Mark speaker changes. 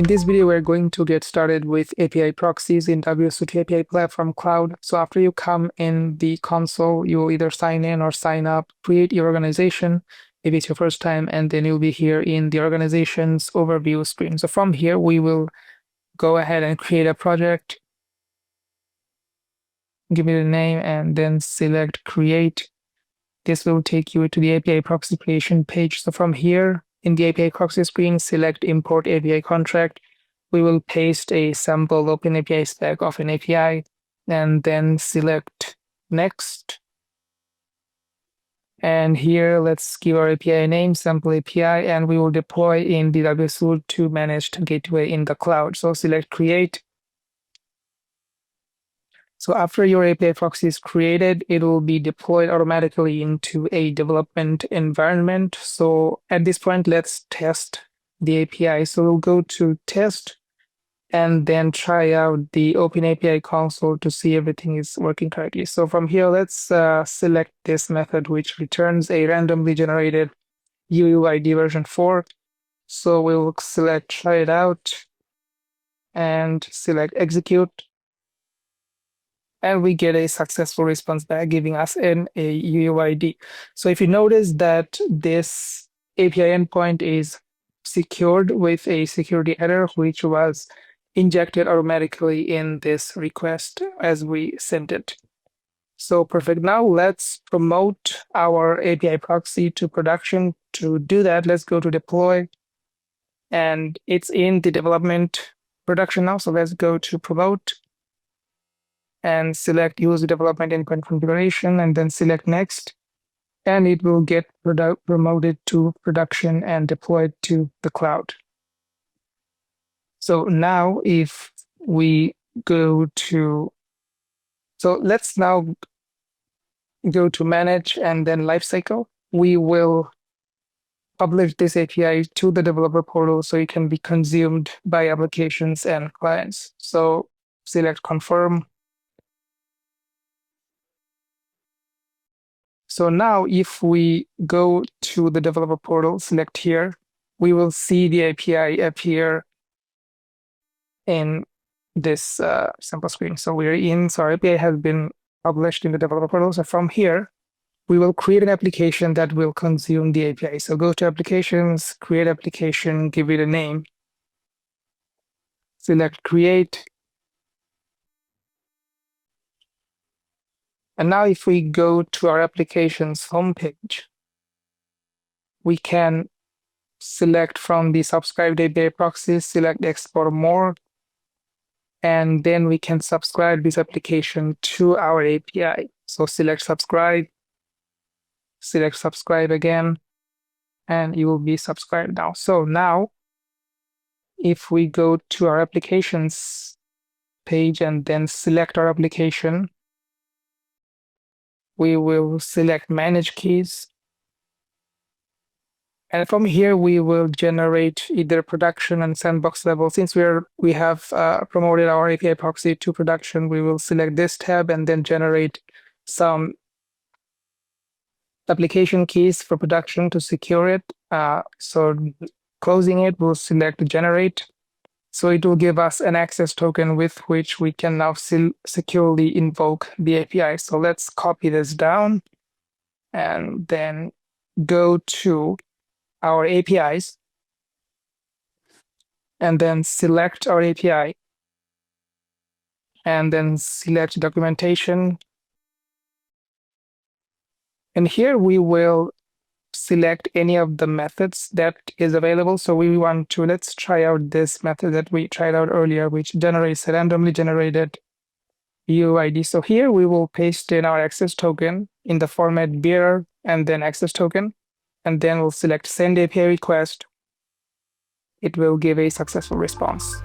Speaker 1: In this video, we're going to get started with API Proxies in WSO2 API Platform Cloud. So after you come in the console, you will either sign in or sign up, create your organization if it's your first time, and then you'll be here in the organization's overview screen. So from here, we will go ahead and create a project, give it a name, and then select create. This will take you to the API Proxy creation page. So from here, in the API Proxy screen, select Import API Contract. We will paste a sample OpenAPI spec of an API, and then select Next. And here, let's give our API a name, Sample API, and we will deploy in the WSO2 managed gateway in the cloud. So select Create. So after your API proxy is created, it will be deployed automatically into a development environment. So at this point, let's test the API. So we'll go to Test and then try out the OpenAPI console to see everything is working correctly. So from here, let's select this method, which returns a randomly generated UUID version 4. So we'll select Try it out and select Execute. And we get a successful response back giving us a UUID. So if you notice that this API endpoint is secured with a security header, which was injected automatically in this request as we sent it. So perfect. Now let's promote our API proxy to production. To do that, let's go to deploy. And it's in the development production now. So let's go to promote and select use development endpoint configuration, and then select next, and it will get promoted to production and deployed to the cloud. So now if we go to, so let's now go to manage and then lifecycle. We will publish this API to the developer portal so it can be consumed by applications and clients. So select confirm. So now if we go to the developer portal, select here, we will see the API appear in this sample screen. So we're in, so our API has been published in the developer portal. So from here, we will create an application that will consume the API. So go to applications, create application, give it a name, select create. And now if we go to our application's homepage, we can select from the subscribed API proxies, select export more, and then we can subscribe this application to our API. So select subscribe again, and you will be subscribed now. So now, if we go to our applications page and then select our application, we will select manage keys. And from here, we will generate either production and sandbox level. Since we have promoted our API proxy to production, we will select this tab and then generate some application keys for production to secure it. So closing it, we'll select generate. So it will give us an access token with which we can now securely invoke the API. So let's copy this down and then go to our APIs and then select our API and then select documentation. And here we will select any of the methods that is available. So we want to, let's try out this method that we tried out earlier, which generates a randomly generated UUID. So here we will paste in our access token in the format bearer and then access token, and then we'll select send API request. It will give a successful response.